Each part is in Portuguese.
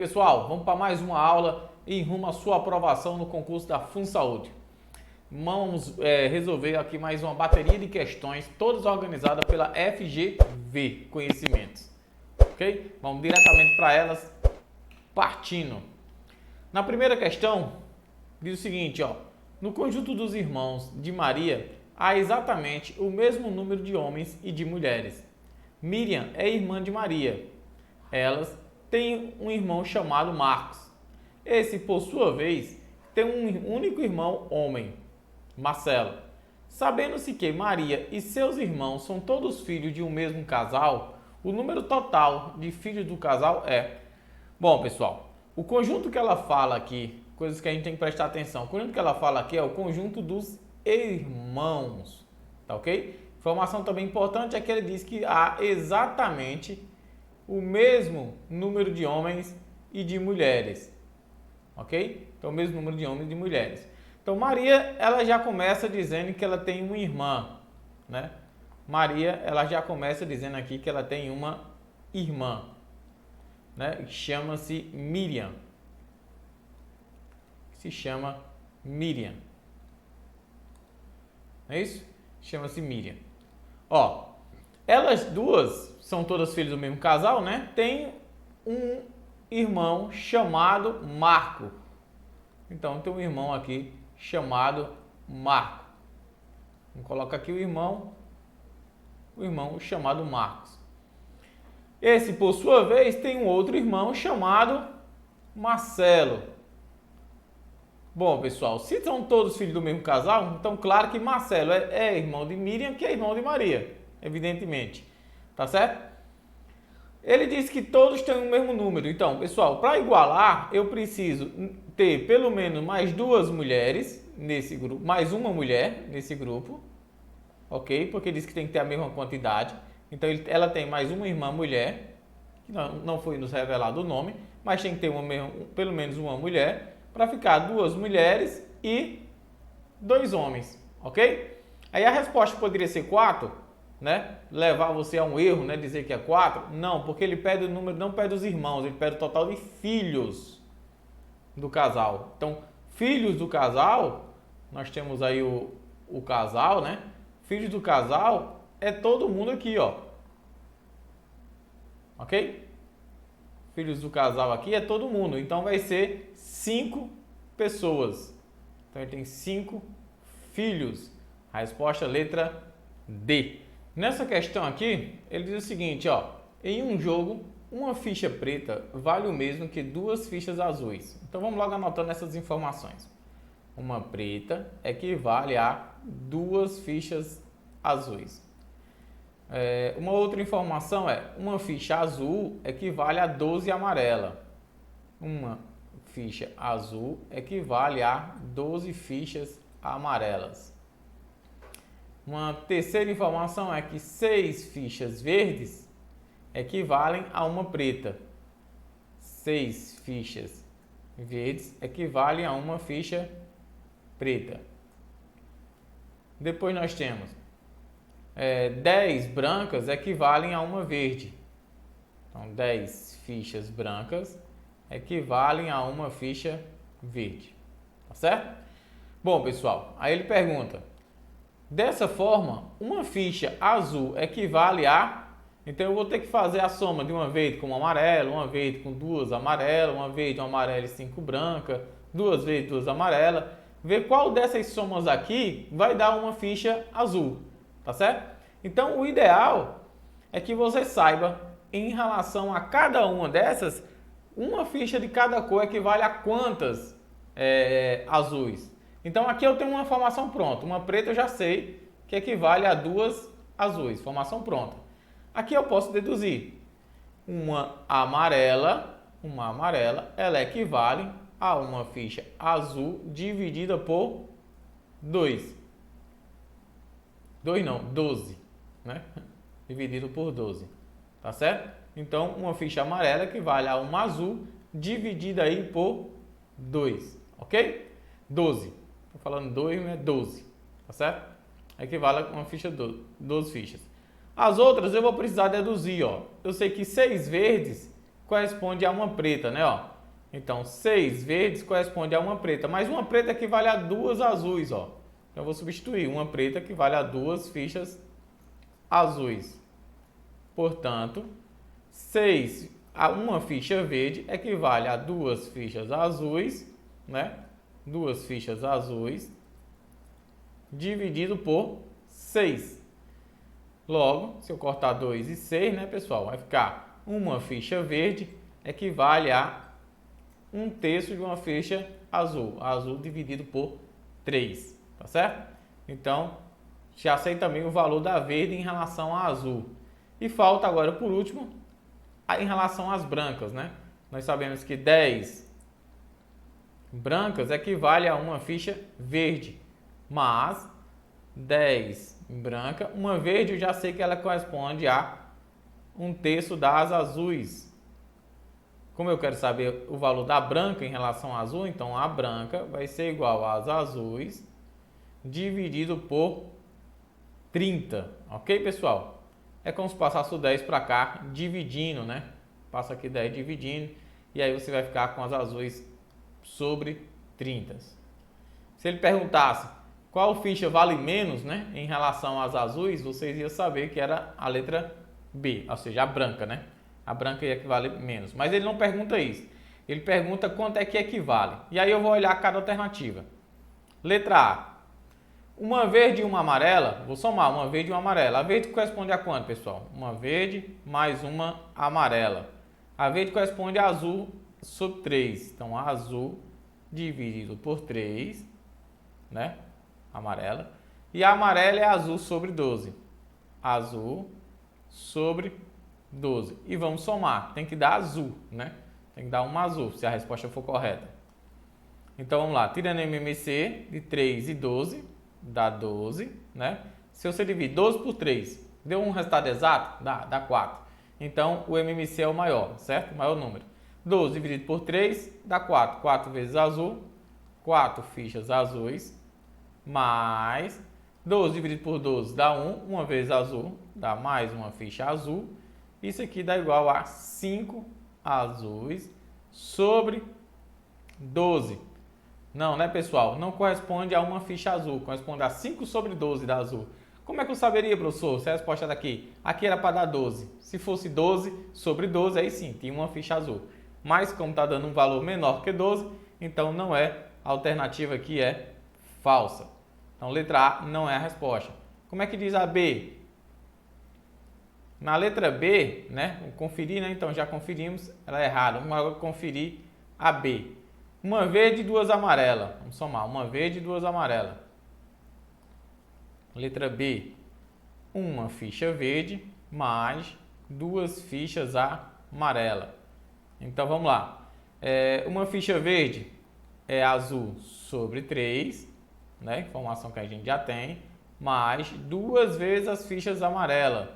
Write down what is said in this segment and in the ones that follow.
Pessoal, vamos para mais uma aula em rumo à sua aprovação no concurso da FunSaúde. Vamos resolver aqui mais uma bateria de questões, todas organizadas pela FGV Conhecimentos. Ok? Vamos diretamente para elas, partindo. Na primeira questão, diz o seguinte, ó. No conjunto dos irmãos de Maria, há exatamente o mesmo número de homens e de mulheres. Miriam é irmã de Maria. Elas têm um irmão chamado Marcos. Esse, por sua vez, tem um único irmão homem, Marcelo. Sabendo-se que Maria e seus irmãos são todos filhos de um mesmo casal, o número total de filhos do casal é... Bom, pessoal, o conjunto que ela fala aqui, coisas que a gente tem que prestar atenção, o conjunto que ela fala aqui é o conjunto dos irmãos, tá ok? Informação também importante é que ele diz que há exatamente o mesmo número de homens e de mulheres, ok? Então, o mesmo número de homens e de mulheres. Então, Maria, ela já começa dizendo que ela tem uma irmã, né? Maria, ela já começa dizendo aqui que ela tem uma irmã, né? Chama-se Miriam. Se chama Miriam. Não é isso? Chama-se Miriam. Ó, elas duas são todas filhas do mesmo casal, né? Tem um irmão chamado Marco. Então, tem um irmão aqui chamado Marco. Vamos colocar aqui o irmão chamado Marcos. Esse, por sua vez, tem um outro irmão chamado Marcelo. Bom, pessoal, se são todos filhos do mesmo casal, então claro que Marcelo é irmão de Miriam, que é irmão de Maria, evidentemente. Tá certo? Ele diz que todos têm o mesmo número. Então, pessoal, para igualar, eu preciso ter pelo menos mais duas mulheres nesse grupo, mais uma mulher nesse grupo, ok? Porque diz que tem que ter a mesma quantidade. Então, ela tem mais uma irmã mulher, que não foi nos revelado o nome, mas tem que ter pelo menos uma mulher, para ficar duas mulheres e dois homens, ok? Aí a resposta poderia ser 4, né? Levar você a um erro, né? Dizer que é 4. Não, porque ele pede o número, não pede os irmãos, ele pede o total de filhos do casal. Então, filhos do casal, nós temos aí o casal, né? Filhos do casal é todo mundo aqui, ó. Ok? Filhos do casal aqui é todo mundo. Então, vai ser 5 pessoas. Então, ele tem 5 filhos. A resposta é letra D. Nessa questão aqui, ele diz o seguinte, ó. Em um jogo, uma ficha preta vale o mesmo que 2 fichas azuis. Então, vamos logo anotando essas informações. Uma preta equivale a 2 fichas azuis. Uma outra informação é, uma ficha azul equivale a 12 amarela. Uma ficha azul equivale a 12 fichas amarelas. Uma terceira informação é que 6 fichas verdes equivalem a uma preta. 6 fichas verdes equivalem a uma ficha preta. Depois nós temos 10 brancas equivalem a uma verde. Então, 10 fichas brancas equivalem a uma ficha verde. Tá certo? Bom, pessoal, aí ele pergunta: dessa forma, uma ficha azul equivale a... Então, eu vou ter que fazer a soma de uma verde com um amarelo, uma verde com 2 amarelas, uma verde, um amarelo e 5 brancas, 2 verdes, 2 amarelas. Ver qual dessas somas aqui vai dar uma ficha azul. Tá certo? Então, o ideal é que você saiba, em relação a cada uma dessas, uma ficha de cada cor equivale a quantas azuis. Então, aqui eu tenho uma informação pronta. Uma preta eu já sei que equivale a 2 azuis. Informação pronta. Aqui eu posso deduzir. Uma amarela, ela equivale a uma ficha azul dividida por 2. 2 não, 12, né? Dividido por 12, tá certo? Então, uma ficha amarela equivale a uma azul dividida aí por 2, ok? 12, estou falando 2, não é 12, tá certo? Equivale a uma ficha 12 fichas. As outras eu vou precisar deduzir, ó. Eu sei que 6 verdes corresponde a uma preta, né? Ó. Então, 6 verdes corresponde a uma preta, mas uma preta equivale a 2 azuis, ó. Então, eu vou substituir uma preta equivale a 2 fichas azuis. Portanto, 6 a uma ficha verde equivale a 2 fichas azuis, né? 2 fichas azuis dividido por 6. Logo, se eu cortar 2 e 6, né, pessoal, vai ficar uma ficha verde equivale a 1/3 de uma ficha azul. Azul dividido por 3, tá certo? Então, já sei também o valor da verde em relação à azul. E falta agora, por último, em relação às brancas, né? Nós sabemos que 10 brancas equivale a uma ficha verde, mas 10 branca, uma verde eu já sei que ela corresponde a 1/3 das azuis. Como eu quero saber o valor da branca em relação à azul, então a branca vai ser igual às azuis dividido por 30, ok, pessoal? É como se passasse o 10 para cá, dividindo, né? Passa aqui 10 dividindo, e aí você vai ficar com as azuis sobre 30. Se ele perguntasse qual ficha vale menos, né, em relação às azuis, vocês iam saber que era a letra B, ou seja, a branca, né? A branca ia equivaler menos. Mas ele não pergunta isso. Ele pergunta quanto é que equivale. E aí eu vou olhar cada alternativa. Letra A. Uma verde e uma amarela, vou somar uma verde e uma amarela. A verde corresponde a quanto, pessoal? Uma verde mais uma amarela. A verde corresponde a azul sobre 3. Então, azul dividido por 3, né? Amarela. E a amarela é azul sobre 12. Azul sobre 12. E vamos somar. Tem que dar azul, né? Tem que dar uma azul, se a resposta for correta. Então, vamos lá. Tirando o MMC de 3 e 12, dá 12, né? Se você dividir 12 por 3, deu um resultado exato? Dá 4. Então, o MMC é o maior, certo? O maior número. 12 dividido por 3 dá 4. 4 vezes azul, 4 fichas azuis, mais 12 dividido por 12 dá 1. Uma vez azul, dá mais uma ficha azul. Isso aqui dá igual a 5 azuis sobre 12. Não, né, pessoal? Não corresponde a uma ficha azul, corresponde a 5 sobre 12 da azul. Como é que eu saberia, professor, se a resposta é daqui? Aqui era para dar 12. Se fosse 12 sobre 12, aí sim, tinha uma ficha azul. Mas como está dando um valor menor que 12, então não é. A alternativa aqui é falsa. Então, letra A não é a resposta. Como é que diz a B? Na letra B, né? Vamos conferir, né? Então, já conferimos, ela é errada. Vamos agora conferir a B. Uma verde e duas amarelas. Vamos somar. Uma verde e duas amarelas. Letra B. Uma ficha verde mais 2 fichas amarelas. Então, vamos lá. Uma ficha verde é azul sobre 3, né? Informação que a gente já tem. Mais 2 vezes as fichas amarelas.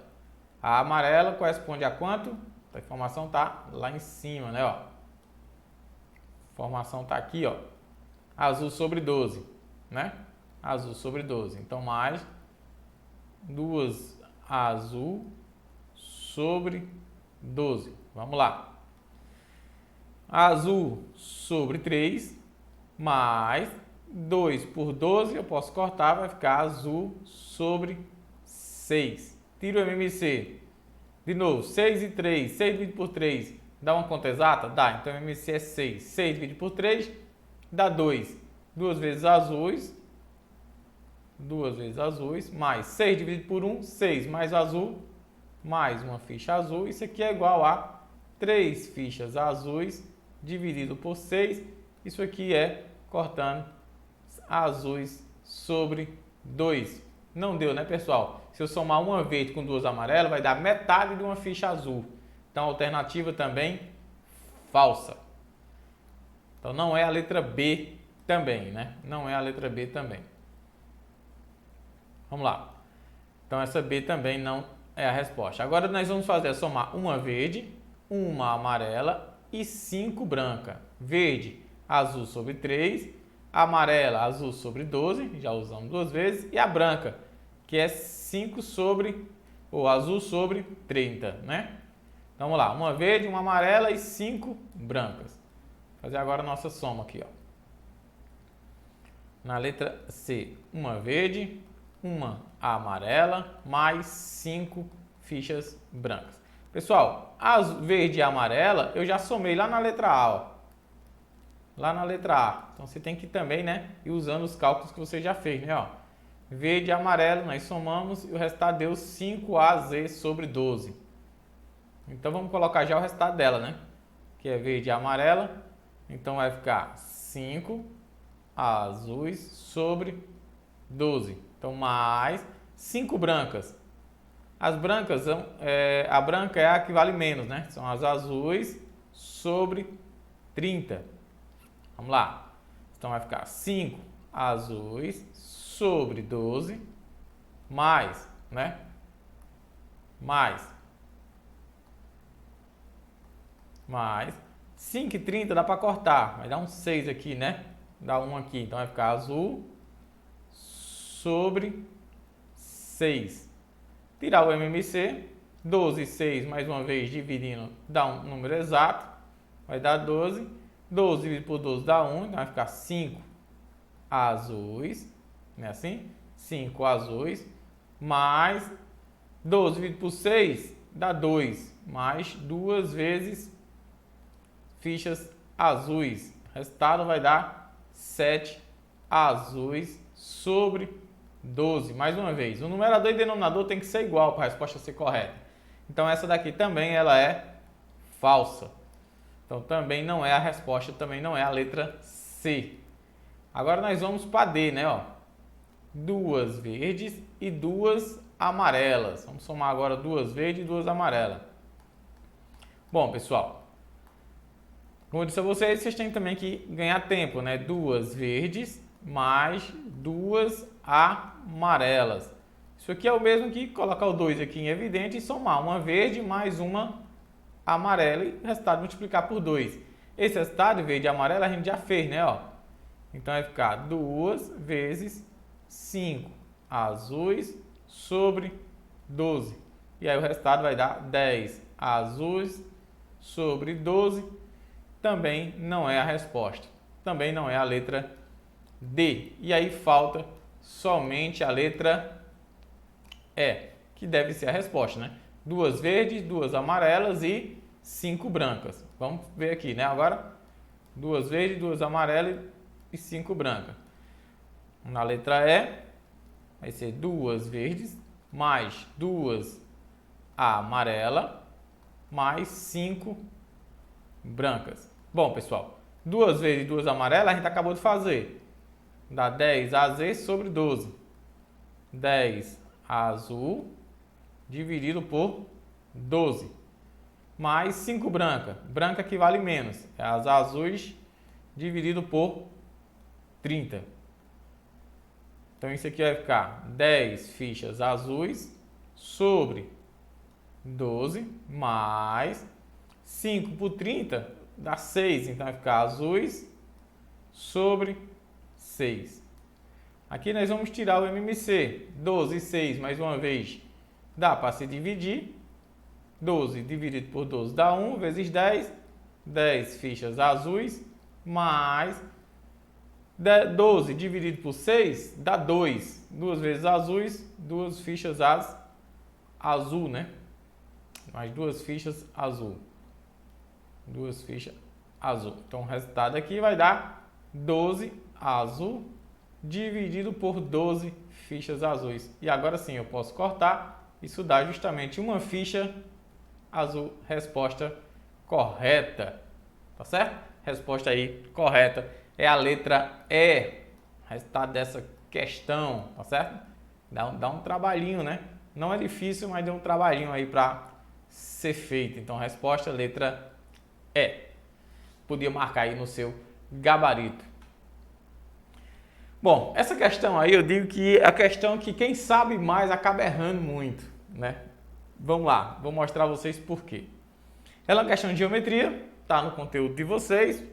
A amarela corresponde a quanto? A informação está lá em cima, né? Ó. A informação está aqui, ó. Azul sobre 12, né? Azul sobre 12. Então, mais 2 azul sobre 12. Vamos lá. Azul sobre 3, mais 2 por 12, eu posso cortar, vai ficar azul sobre 6. Tiro o MMC. De novo, 6 e 3, 6 dividido por 3, dá uma conta exata? Dá, então o MMC é 6. 6 dividido por 3, dá 2. 2 vezes azuis, 2 vezes azuis, mais 6 dividido por 1, 6 mais azul, mais uma ficha azul. Isso aqui é igual a 3 fichas azuis dividido por 6. Isso aqui é cortando azuis sobre 2. Não deu, né, pessoal? Se eu somar uma verde com 2 amarelas, vai dar metade de uma ficha azul. Então, a alternativa também falsa. Então, não é a letra B também, né? Não é a letra B também. Vamos lá. Então, essa B também não é a resposta. Agora, nós vamos fazer somar uma verde, uma amarela e 5 branca. Verde, azul sobre 3. Amarela, azul sobre 12. Já usamos 2 vezes. E a branca, que é 5 sobre, ou azul sobre 30, né? Então, vamos lá. Uma verde, uma amarela e 5 brancas. fazer agora a nossa soma aqui, ó. Na letra C, uma verde, uma amarela, mais 5 fichas brancas. Pessoal, as verde e amarela eu já somei lá na letra A, ó. Lá na letra A. Então você tem que também, né, ir usando os cálculos que você já fez, né, ó. Verde e amarelo nós somamos e o resultado deu 5AZ sobre 12. Então vamos colocar já o resultado dela, né? Que é verde e amarela. Então vai ficar 5 azuis sobre 12. Então mais 5 brancas. As brancas, a branca é a que vale menos, né? São as azuis sobre 30. Vamos lá. Então vai ficar 5 azuis sobre 12 mais, né? Mais 5 e 30 dá para cortar. Vai dar um 6 aqui, né? Dá 1 aqui. Então vai ficar azul sobre 6. Tirar o MMC. 12 e 6, mais uma vez, dividindo, dá um número exato. Vai dar 12. 12 dividido por 12 dá 1. Então vai ficar 5 azuis. Não é assim? 5 azuis. Mais 12 dividido por 6 dá 2. Mais 2 vezes fichas azuis. O resultado vai dar 7 azuis sobre 12. Mais uma vez, o numerador e denominador tem que ser igual para a resposta ser correta. Então essa daqui também ela é falsa. Então também não é a resposta, também não é a letra C. Agora nós vamos para D, né? Ó. 2 verdes e 2 amarelas. Vamos somar agora 2 verdes e 2 amarelas. Bom, pessoal, como eu disse a vocês, vocês têm também que ganhar tempo, né? 2 verdes mais 2 amarelas. Isso aqui é o mesmo que colocar o 2 aqui em evidente e somar uma verde mais uma amarela e o resultado multiplicar por 2. Esse resultado, verde e amarelo, a gente já fez, né? Ó. Então vai ficar 2 vezes 5 azuis sobre 12. E aí o resultado vai dar 10 azuis sobre 12. Também não é a resposta. Também não é a letra D. E aí falta somente a letra E, que deve ser a resposta, né? 2 verdes, 2 amarelas e 5 brancas. Vamos ver aqui, né? Agora, 2 verdes, 2 amarelas e 5 brancas. Na letra E, vai ser 2 verdes mais 2 amarelas mais 5 brancas. Bom, pessoal, 2 verdes e 2 amarelas a gente acabou de fazer. Dá 10 AZ sobre 12. 10 azul dividido por 12. Mais 5 branca. Branca que vale menos. É as azuis dividido por 30. Então isso aqui vai ficar 10 fichas azuis sobre 12 mais 5 por 30 dá 6. Então vai ficar azuis sobre 6. Aqui nós vamos tirar o MMC. 12 e 6, mais uma vez, dá para se dividir. 12 dividido por 12 dá 1 vezes 10. 10 fichas azuis mais 12 dividido por 6 dá 2. 2 vezes azuis, 2 fichas azul, né? Mais 2 fichas azul. 2 fichas azul. Então o resultado aqui vai dar 12 azul dividido por 12 fichas azuis. E agora sim eu posso cortar. Isso dá justamente uma ficha azul. Resposta correta. Tá certo? Resposta aí correta é a letra E. Resultado dessa questão. Tá certo? Dá um trabalhinho, né? Não é difícil, mas deu um trabalhinho aí para ser feito. Então, resposta letra E. Podia marcar aí no seu gabarito. Bom, essa questão aí eu digo que é a questão que quem sabe mais acaba errando muito, né? Vamos lá, vou mostrar a vocês por quê. Ela é uma questão de geometria, tá no conteúdo de vocês.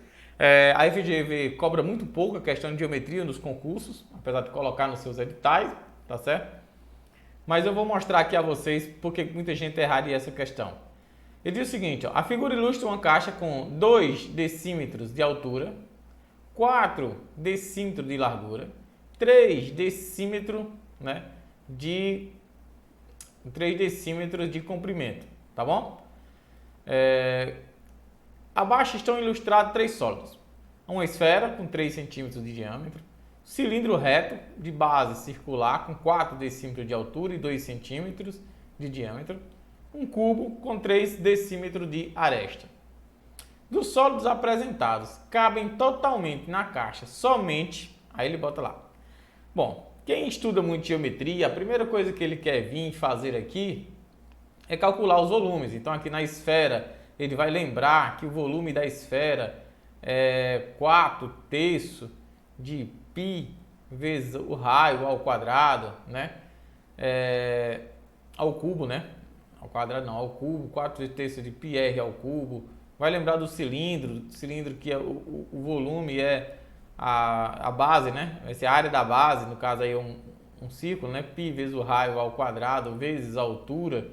A FGV cobra muito pouco a questão de geometria nos concursos, apesar de colocar nos seus editais, tá certo? Mas eu vou mostrar aqui a vocês porque muita gente erraria essa questão. Ele diz o seguinte, ó, a figura ilustra uma caixa com 2 decímetros de altura, 4 decímetros de largura, 3 decímetros, né, de 3 decímetros de comprimento, tá bom? Abaixo estão ilustrados 3 sólidos. Uma esfera com 3 centímetros de diâmetro, cilindro reto de base circular com 4 decímetros de altura e 2 centímetros de diâmetro, um cubo com 3 decímetros de aresta. Dos sólidos apresentados, cabem totalmente na caixa somente, aí ele bota lá. Bom, quem estuda muito geometria, a primeira coisa que ele quer vir fazer aqui é calcular os volumes. Então aqui na esfera, ele vai lembrar que o volume da esfera é 4/3 de π vezes o raio ao quadrado, né? Ao cubo, né? Ao quadrado não, ao cubo, 4/3 de πr ao cubo. Vai lembrar do cilindro que é o volume é a base, né? Vai ser a área da base, no caso aí um círculo, né? Π vezes o raio ao quadrado vezes a altura.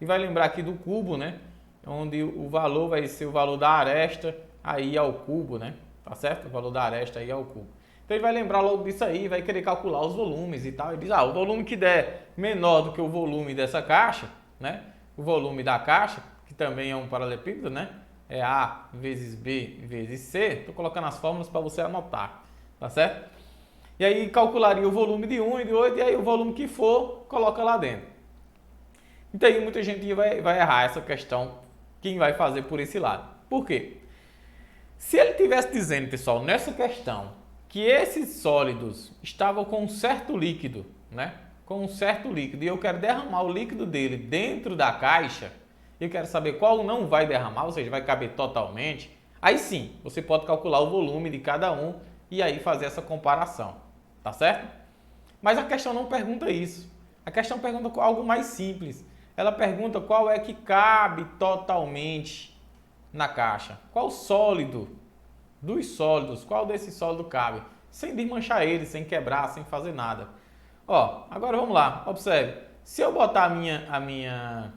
E vai lembrar aqui do cubo, né? Onde o valor vai ser o valor da aresta aí ao cubo, né? Tá certo? O valor da aresta aí ao cubo. Então ele vai lembrar logo disso aí, vai querer calcular os volumes e tal. Ele diz, o volume que der menor do que o volume dessa caixa, né? O volume da caixa, que também é um paralelepípedo, né? É A vezes B vezes C. Estou colocando as fórmulas para você anotar, tá certo? E aí calcularia o volume de um e de outro, e aí o volume que for, coloca lá dentro. Então aí muita gente vai errar essa questão, quem vai fazer por esse lado. Por quê? Se ele estivesse dizendo, pessoal, nessa questão, que esses sólidos estavam com um certo líquido, né? Com um certo líquido, e eu quero derramar o líquido dele dentro da caixa, eu quero saber qual não vai derramar, ou seja, vai caber totalmente, aí sim, você pode calcular o volume de cada um e aí fazer essa comparação, tá certo? Mas a questão não pergunta isso. A questão pergunta algo mais simples. Ela pergunta qual é que cabe totalmente na caixa. Qual sólido dos sólidos, qual desse sólido cabe? Sem desmanchar ele, sem quebrar, sem fazer nada. Ó, agora vamos lá, observe. Se eu botar a minha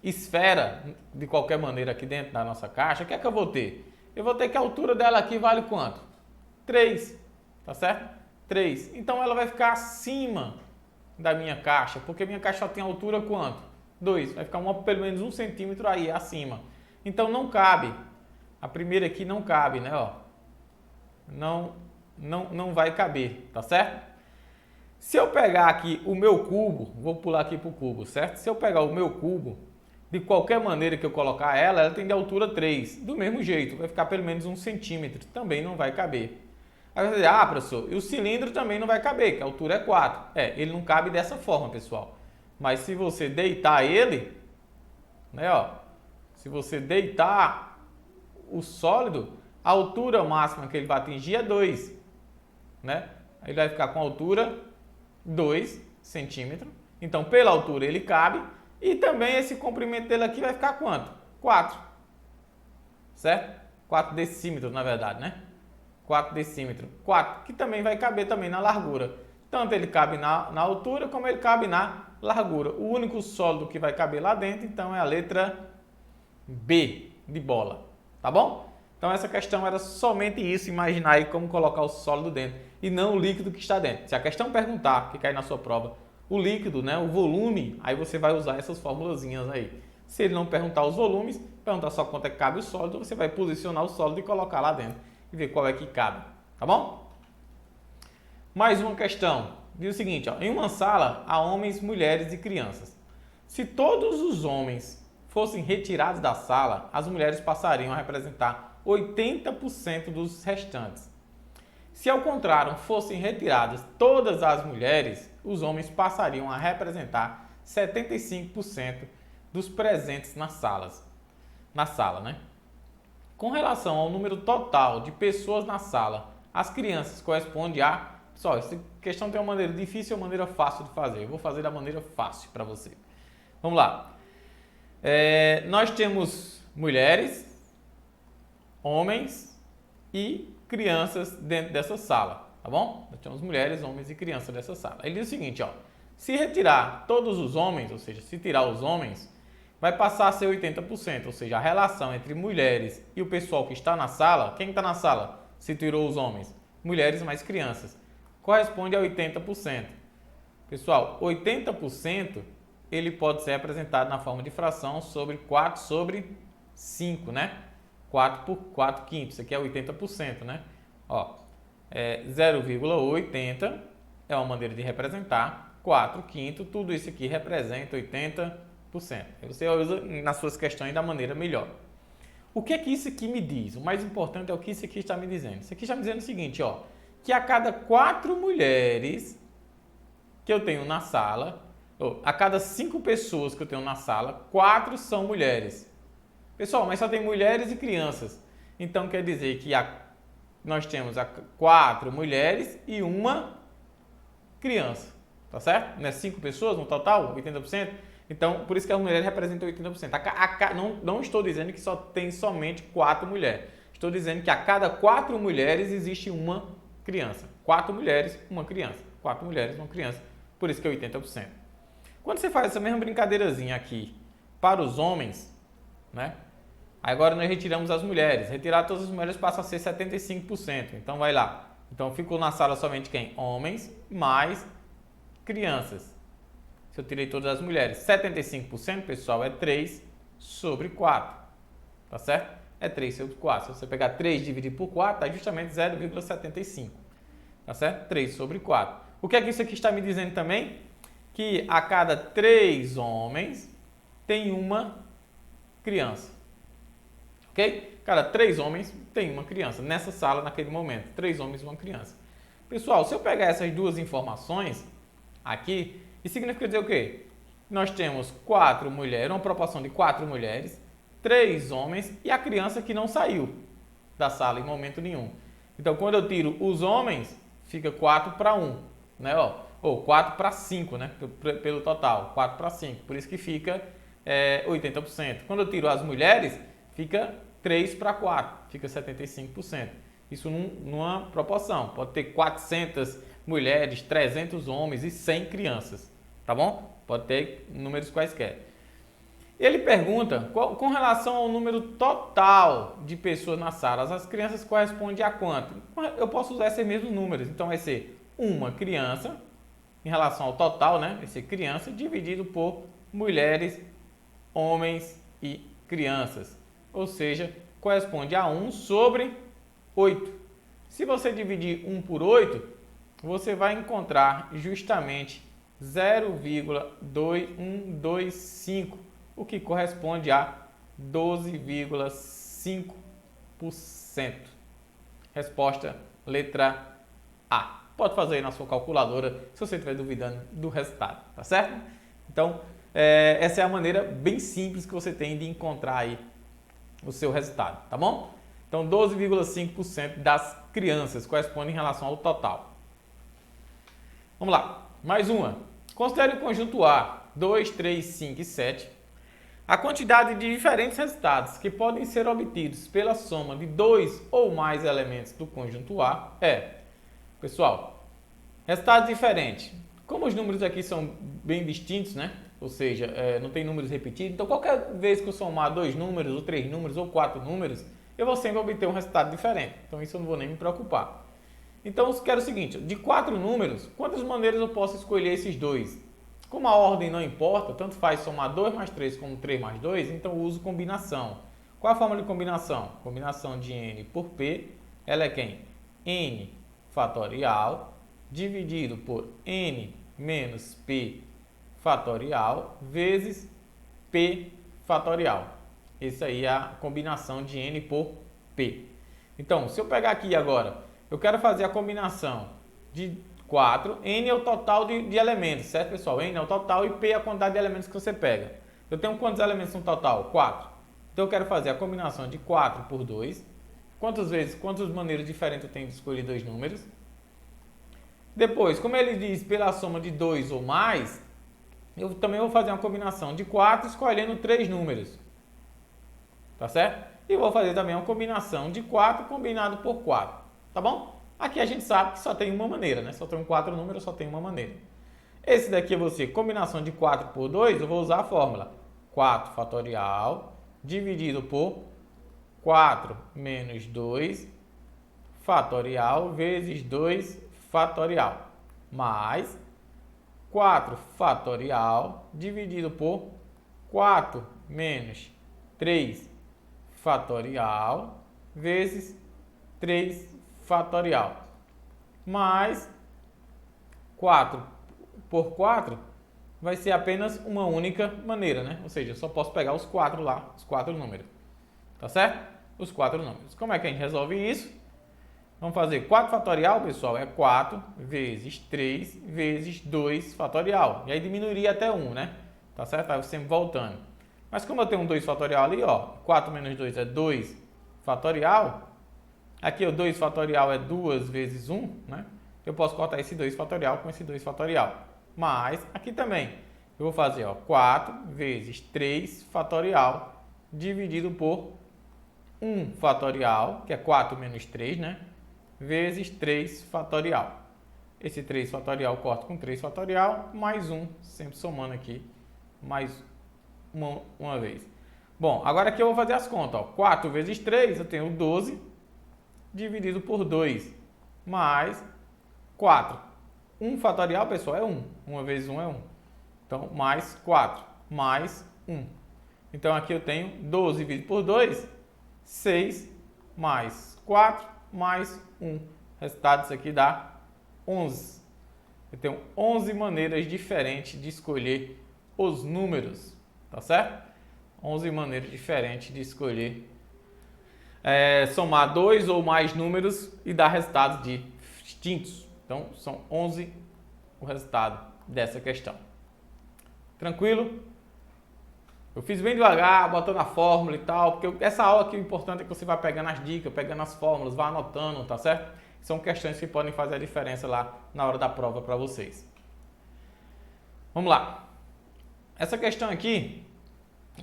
esfera de qualquer maneira aqui dentro da nossa caixa, o que é que eu vou ter? Eu vou ter que a altura dela aqui vale quanto? 3, tá certo? 3. Então ela vai ficar acima da minha caixa, porque minha caixa só tem altura quanto? 2. Vai ficar pelo menos 1 centímetro aí acima. Então não cabe. A primeira aqui não cabe, né? Ó. Não vai caber, tá certo? Se eu pegar aqui o meu cubo, vou pular aqui para o cubo, certo? Se eu pegar o meu cubo, de qualquer maneira que eu colocar ela tem de altura 3. Do mesmo jeito, vai ficar pelo menos 1 centímetro. Também não vai caber. Aí você diz, professor, e o cilindro também não vai caber, que a altura é 4. Ele não cabe dessa forma, pessoal. Mas se você deitar ele, né, ó, se você deitar o sólido, a altura máxima que ele vai atingir é 2, né? Ele vai ficar com a altura 2 centímetros. Então, pela altura ele cabe. E também esse comprimento dele aqui vai ficar quanto? 4. Certo? 4 decímetros, na verdade, né? 4 decímetros. 4, que também vai caber também na largura. Tanto ele cabe na altura, como ele cabe na largura. O único sólido que vai caber lá dentro, então, é a letra B, de bola. Tá bom? Então, essa questão era somente isso, imaginar aí como colocar o sólido dentro, e não o líquido que está dentro. Se a questão perguntar, que cai na sua prova, o líquido, né, o volume, aí você vai usar essas formulazinhas aí. Se ele não perguntar os volumes, perguntar só quanto é que cabe o sólido, você vai posicionar o sólido e colocar lá dentro e ver qual é que cabe, tá bom? Mais uma questão, diz o seguinte, ó, em uma sala há homens, mulheres e crianças. Se todos os homens fossem retirados da sala, as mulheres passariam a representar 80% dos restantes. Se ao contrário fossem retiradas todas as mulheres, os homens passariam a representar 75% dos presentes na sala, né? Com relação ao número total de pessoas na sala, as crianças correspondem a... Pessoal, essa questão tem uma maneira difícil e uma maneira fácil de fazer. Eu vou fazer da maneira fácil para você. Vamos lá. Nós temos mulheres, homens e crianças dentro dessa sala, tá bom? Nós temos mulheres, homens e crianças dessa sala. Ele diz o seguinte, ó, se retirar todos os homens, ou seja, se tirar os homens, vai passar a ser 80%, ou seja, a relação entre mulheres e o pessoal que está na sala, quem está na sala se tirou os homens? Mulheres mais crianças, corresponde a 80%. Pessoal, 80% ele pode ser representado na forma de fração sobre 4 sobre 5, né? 4 por 4 quintos, isso aqui é 80%, né? Ó, 0,80 é uma maneira de representar, 4 quintos, tudo isso aqui representa 80%. Aí você usa nas suas questões da maneira melhor. O que é que isso aqui me diz? O mais importante é o que isso aqui está me dizendo. Isso aqui está me dizendo o seguinte, ó, que a cada 4 mulheres que eu tenho na sala, ou a cada 5 pessoas que eu tenho na sala, 4 são mulheres. Pessoal, mas só tem mulheres e crianças. Então quer dizer que nós temos 4 mulheres e uma criança. Tá certo? Não é 5 pessoas no total, 80%? Então, por isso que as mulheres representam 80%. Não estou dizendo que só tem somente 4 mulheres. Estou dizendo que a cada 4 mulheres existe uma criança. 4 mulheres, uma criança. 4 mulheres, uma criança. Por isso que é 80%. Quando você faz essa mesma brincadeirazinha aqui para os homens, né? Agora nós retiramos as mulheres. Retirar todas as mulheres passa a ser 75%. Então vai lá. Então ficou na sala somente quem? Homens mais crianças. Se eu tirei todas as mulheres, 75%, pessoal, é 3 sobre 4. Tá certo? É 3 sobre 4. Se você pegar 3 e dividir por 4, dá justamente 0,75. Tá certo? 3 sobre 4. O que é que isso aqui está me dizendo também? Que a cada 3 homens tem uma criança. Ok? Cada 3 homens tem uma criança. Nessa sala, naquele momento. 3 homens e uma criança. Pessoal, se eu pegar essas duas informações aqui, isso significa dizer o quê? Nós temos 4 mulheres, uma proporção de 4 mulheres, 3 homens e a criança que não saiu da sala em momento nenhum. Então, quando eu tiro os homens, fica 4 para 1, né? Ou 4 para 5, né? Pelo total, 4 para 5. Por isso que fica 80%. Quando eu tiro as mulheres, fica 3 para 4, fica 75%. Isso numa proporção. Pode ter 400 mulheres, 300 homens e 100 crianças. Tá bom? Pode ter números quaisquer. Ele pergunta, com relação ao número total de pessoas na sala, as crianças correspondem a quanto? Eu posso usar esses mesmos números. Então, vai ser uma criança, em relação ao total, né? Vai ser criança dividido por mulheres, homens e crianças. Ou seja, corresponde a 1 sobre 8. Se você dividir 1 por 8, você vai encontrar justamente 0,2125, o que corresponde a 12,5%. Resposta letra A. Pode fazer aí na sua calculadora se você estiver duvidando do resultado, tá certo? Então, essa é a maneira bem simples que você tem de encontrar aí o seu resultado, tá bom? Então, 12,5% das crianças corresponde em relação ao total. Vamos lá. Mais uma. Considere o conjunto A, 2, 3, 5 e 7. A quantidade de diferentes resultados que podem ser obtidos pela soma de 2 ou mais elementos do conjunto A é... Pessoal, resultados diferentes. Como os números aqui são bem distintos, né? Ou seja, não tem números repetidos. Então, qualquer vez que eu somar 2 números, ou 3 números, ou 4 números, eu vou sempre obter um resultado diferente. Então, isso eu não vou nem me preocupar. Então, eu quero o seguinte, de 4 números, quantas maneiras eu posso escolher esses dois? Como a ordem não importa, tanto faz somar 2 mais 3 como 3 mais 2, então eu uso combinação. Qual a forma de combinação? Combinação de n por p, ela é quem? N fatorial dividido por n menos p fatorial vezes p fatorial. Essa aí é a combinação de n por p. Então, se eu pegar aqui agora, eu quero fazer a combinação de 4, n é o total de elementos, certo, pessoal? N é o total e p é a quantidade de elementos que você pega. Eu tenho quantos elementos no total? 4. Então, eu quero fazer a combinação de 4 por 2. Quantas maneiras diferentes eu tenho de escolher dois números? Depois, como ele diz pela soma de 2 ou mais, eu também vou fazer uma combinação de 4 escolhendo 3 números. Tá certo? E vou fazer também uma combinação de 4 combinado por 4. Tá bom? Aqui a gente sabe que só tem uma maneira, né? Só tem 4 números, só tem uma maneira. Esse daqui é você, combinação de 4 por 2, eu vou usar a fórmula. 4 fatorial dividido por 4 menos 2 fatorial vezes 2 fatorial, mais 4 fatorial dividido por 4 menos 3 fatorial vezes 3 fatorial, mais 4 por 4 vai ser apenas uma única maneira, né? Ou seja, eu só posso pegar os 4 lá, os 4 números. Tá certo? Os 4 números. Como é que a gente resolve isso? Vamos fazer 4 fatorial, pessoal, é 4 vezes 3 vezes 2 fatorial. E aí diminuiria até 1, né? Tá certo? Vai sempre voltando. Mas como eu tenho um 2 fatorial ali, ó, 4 menos 2 é 2 fatorial. Aqui o 2 fatorial é 2 vezes 1, né? Eu posso cortar esse 2 fatorial com esse 2 fatorial. Mas aqui também eu vou fazer, ó, 4 vezes 3 fatorial dividido por 1 fatorial, que é 4 menos 3, né? Vezes 3 fatorial. Esse 3 fatorial corta com 3 fatorial, mais 1, sempre somando aqui, mais uma vez. Bom, agora aqui eu vou fazer as contas. Ó. 4 vezes 3, eu tenho 12, dividido por 2, mais 4. 1 fatorial, pessoal, é 1. 1 vezes 1 é 1. Então, mais 4, mais 1. Então, aqui eu tenho 12 dividido por 2, 6, mais 4, mais 1. O resultado disso aqui dá 11. Eu tenho 11 maneiras diferentes de escolher os números, tá certo? 11 maneiras diferentes de escolher, somar 2 ou mais números e dar resultados distintos. Então, são 11 o resultado dessa questão. Tranquilo? Eu fiz bem devagar, botando a fórmula e tal, porque essa aula aqui o importante é que você vai pegando as dicas, pegando as fórmulas, vai anotando, tá certo? São questões que podem fazer a diferença lá na hora da prova para vocês. Vamos lá. Essa questão aqui,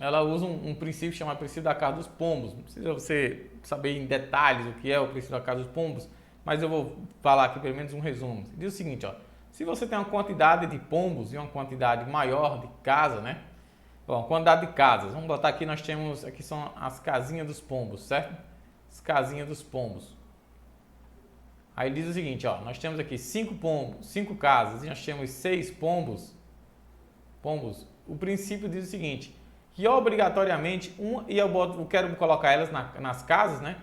ela usa um princípio chamado princípio da casa dos pombos. Não precisa você saber em detalhes o que é o princípio da casa dos pombos, mas eu vou falar aqui pelo menos um resumo. Diz o seguinte, ó, se você tem uma quantidade de pombos e uma quantidade maior de casa, né? Bom, quantidade de casas. Vamos botar aqui, nós temos, aqui são as casinhas dos pombos, certo? As casinhas dos pombos. Aí diz o seguinte, ó, nós temos aqui 5 pombos, 5 casas e nós temos 6 pombos. O princípio diz o seguinte, que obrigatoriamente e eu quero colocar elas nas casas, né?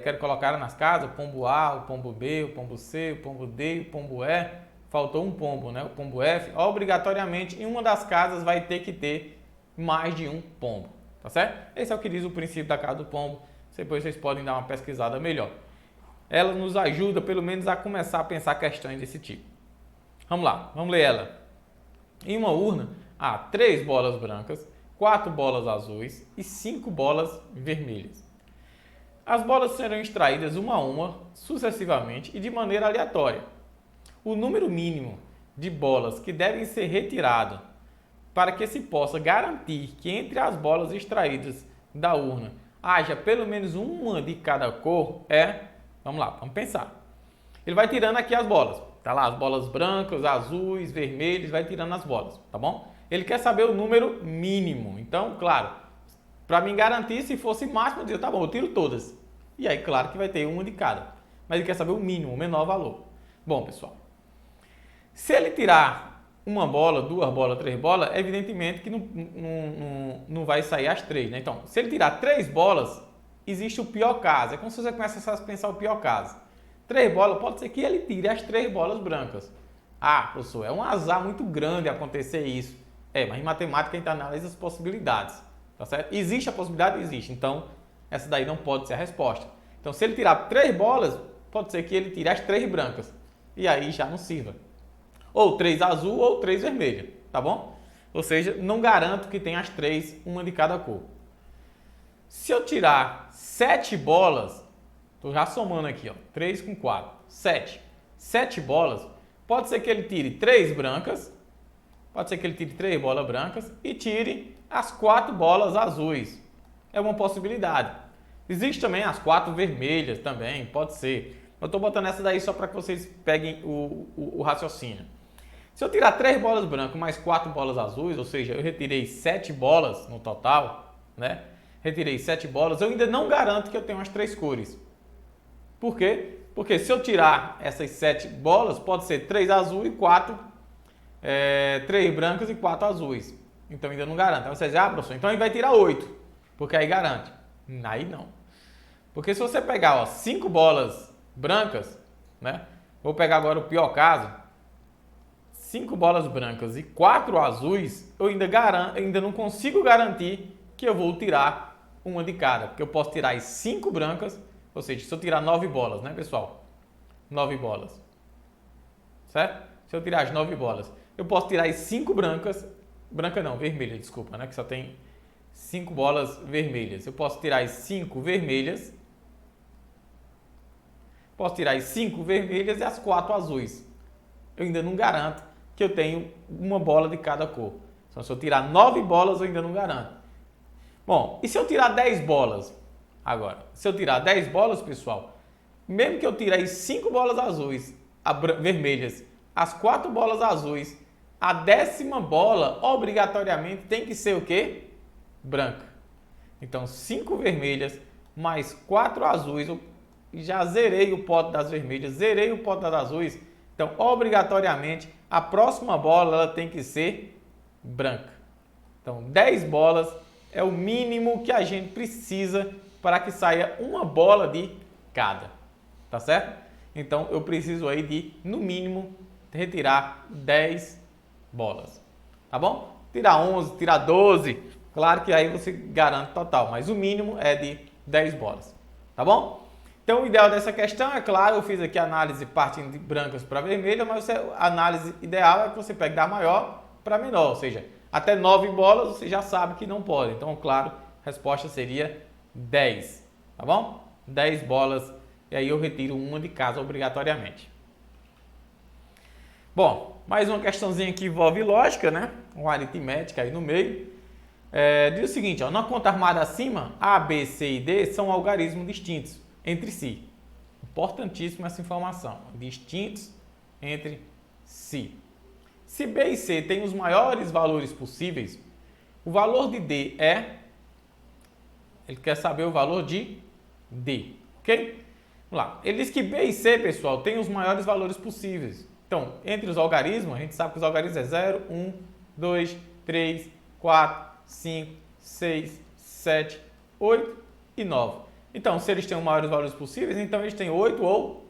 Quero colocar elas nas casas, o pombo A, o pombo B, o pombo C, o pombo D, o pombo E. Faltou um pombo, né? O pombo F. Obrigatoriamente, em uma das casas vai ter que ter mais de um pombo, tá certo? Esse é o que diz o princípio da casa do pombo. Depois vocês podem dar uma pesquisada melhor. Ela nos ajuda, pelo menos, a começar a pensar questões desse tipo. Vamos lá, vamos ler ela. Em uma urna, há 3 bolas brancas, 4 bolas azuis e 5 bolas vermelhas. As bolas serão extraídas uma a uma, sucessivamente e de maneira aleatória. O número mínimo de bolas que devem ser retiradas para que se possa garantir que entre as bolas extraídas da urna haja pelo menos uma de cada cor vamos lá, vamos pensar. Ele vai tirando aqui as bolas, tá lá as bolas brancas, azuis, vermelhas, vai tirando as bolas, tá bom? Ele quer saber o número mínimo, então, claro, para me garantir, se fosse máximo, eu diria, tá bom, eu tiro todas. E aí, claro que vai ter uma de cada, mas ele quer saber o mínimo, o menor valor. Bom, pessoal, se ele tirar uma bola, 2 bolas, 3 bolas, evidentemente que não vai sair as 3, né? Então, se ele tirar 3 bolas, existe o pior caso. É como se você começa a pensar o pior caso. 3 bolas, pode ser que ele tire as 3 bolas brancas. Ah, professor, é um azar muito grande acontecer isso. Mas em matemática a gente analisa as possibilidades, tá certo? Existe a possibilidade? Existe. Então, essa daí não pode ser a resposta. Então, se ele tirar 3 bolas, pode ser que ele tire as 3 brancas. E aí já não sirva. Ou 3 azul ou 3 vermelha, tá bom? Ou seja, não garanto que tenha as 3, uma de cada cor. Se eu tirar 7 bolas, estou já somando aqui, ó, 3 com 4, 7. 7 bolas, pode ser que ele tire 3 brancas, pode ser que ele tire 3 bolas brancas e tire as 4 bolas azuis. É uma possibilidade. Existe também as 4 vermelhas também, pode ser. Eu estou botando essa daí só para que vocês peguem o raciocínio. Se eu tirar 3 bolas brancas mais 4 bolas azuis, ou seja, eu retirei 7 bolas no total, né? Retirei 7 bolas, eu ainda não garanto que eu tenho as 3 cores. Por quê? Porque se eu tirar essas 7 bolas, pode ser 3 azuis e 3 brancas e 4 azuis. Então ainda não garante. Aí você diz, professor, então ele vai tirar 8, porque aí garante. Aí não. Porque se você pegar, ó, 5 bolas brancas, né? Vou pegar agora o pior caso. 5 bolas brancas e 4 azuis, eu ainda não consigo garantir que eu vou tirar uma de cada. Porque eu posso tirar as 5 brancas, ou seja, se eu tirar 9 bolas, né, pessoal? 9 bolas. Certo? Se eu tirar as 9 bolas, eu posso tirar as 5 brancas, vermelhas, desculpa, né, que só tem 5 bolas vermelhas. Eu posso tirar as 5 vermelhas, e as 4 azuis. Eu ainda não garanto que eu tenho uma bola de cada cor. Então, se eu tirar 9 bolas, eu ainda não garanto. Bom, e se eu tirar 10 bolas? Agora, se eu tirar 10 bolas, pessoal, mesmo que eu tire as 5 bolas azuis, vermelhas, as 4 bolas azuis, a 10ª bola, obrigatoriamente, tem que ser o quê? Branca. Então, 5 vermelhas mais 4 azuis, eu já zerei o pote das vermelhas, zerei o pote das azuis. Então, obrigatoriamente, a próxima bola ela tem que ser branca. Então, 10 bolas é o mínimo que a gente precisa para que saia uma bola de cada. Tá certo? Então, eu preciso aí de, no mínimo, retirar 10 bolas. Tá bom? Tirar 11, tirar 12, claro que aí você garante total, mas o mínimo é de 10 bolas. Tá bom? Então, o ideal dessa questão, é claro, eu fiz aqui a análise partindo de brancas para vermelhas, mas a análise ideal é que você pegue da maior para menor, ou seja, até 9 bolas você já sabe que não pode. Então, claro, a resposta seria 10, tá bom? 10 bolas, e aí eu retiro uma de cada obrigatoriamente. Bom, mais uma questãozinha que envolve lógica, né? Uma aritmética aí no meio. Diz o seguinte, ó, na conta armada acima, A, B, C e D são algarismos distintos entre si. Importantíssima essa informação. Distintos entre si. Se B e C têm os maiores valores possíveis, o valor de D é... Ele quer saber o valor de D, ok? Vamos lá. Ele diz que B e C, pessoal, têm os maiores valores possíveis. Então, entre os algarismos, a gente sabe que os algarismos é 0, 1, 2, 3, 4, 5, 6, 7, 8 e 9. Então, se eles têm os maiores valores possíveis, então eles têm 8 ou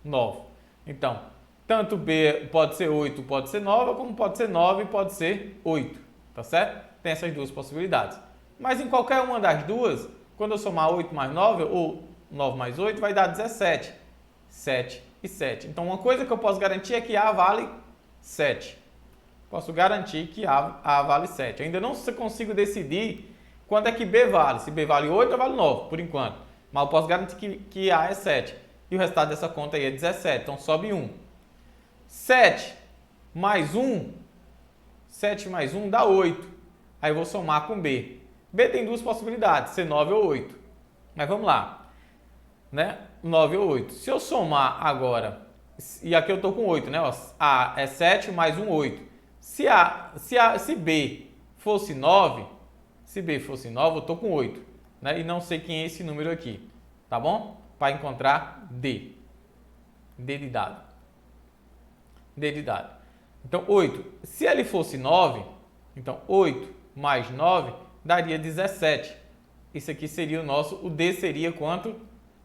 9. Então, tanto B pode ser 8, pode ser 9, como pode ser 9 e pode ser 8. Tá certo? Tem essas duas possibilidades. Mas em qualquer uma das duas, quando eu somar 8 mais 9 ou 9 mais 8, vai dar 17. 7 e 7. Então, uma coisa que eu posso garantir é que A vale 7. Posso garantir que A vale 7. Eu ainda não consigo decidir quanto é que B vale. Se B vale 8 ou vale 9, por enquanto. Mas eu posso garantir que A é 7. E o resultado dessa conta aí é 17. Então, sobe 1. 7 mais 1. 7 mais 1 dá 8. Aí eu vou somar com B. B tem duas possibilidades, ser 9 ou 8. Mas vamos lá. Né? 9 ou 8. Se eu somar agora, e aqui eu estou com 8, né? A é 7 mais 1, 8. Se B fosse 9, eu estou com 8. Né? E não sei quem é esse número aqui. Tá bom? Para encontrar D. D de dado. D de dado. Então, 8. Se ele fosse 9, então 8 mais 9 daria 17. Isso aqui seria o D seria quanto?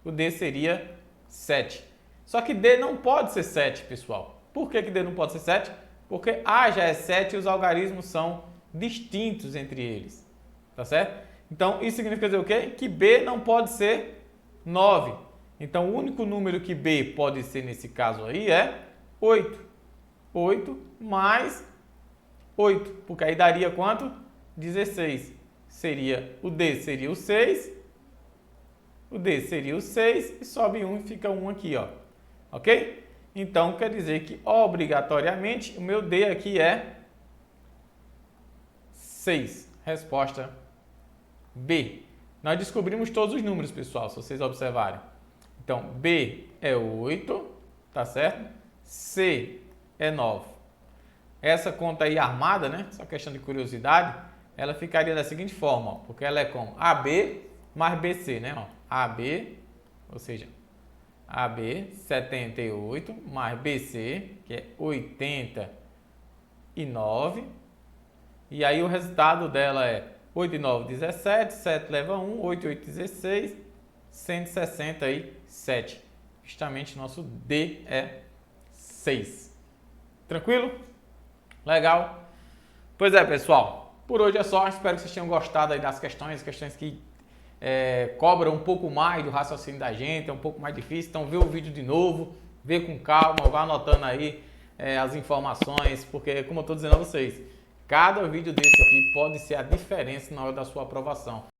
O D seria 7. Só que D não pode ser 7, pessoal. Por que D não pode ser 7? Porque A já é 7 e os algarismos são distintos entre eles. Tá certo? Então, isso significa dizer o quê? Que B não pode ser 9. Então, o único número que B pode ser nesse caso aí é 8. 8 mais 8. Porque aí daria quanto? 16. O D seria o 6. O D seria o 6 e sobe 1 e fica 1 aqui, ó. Ok? Então, quer dizer que, obrigatoriamente, o meu D aqui é 6. Resposta B. Nós descobrimos todos os números, pessoal, se vocês observarem. Então, B é 8, tá certo? C é 9. essa conta aí armada, né? Só questão de curiosidade, ela ficaria da seguinte forma, ó, porque ela é com AB mais BC, né? Ó, AB, ou seja, AB 78 mais BC, que é 89. E aí o resultado dela é 8 e 9, 17, 7 leva 1, 8 e 8, 16, 167. Justamente nosso D é 6. Tranquilo? Legal? Pois é, pessoal. Por hoje é só. Espero que vocês tenham gostado aí das questões que cobram um pouco mais do raciocínio da gente, é um pouco mais difícil. Então vê o vídeo de novo, vê com calma, vá anotando aí as informações, porque como eu estou dizendo a vocês, cada vídeo desse aqui pode ser a diferença na hora da sua aprovação.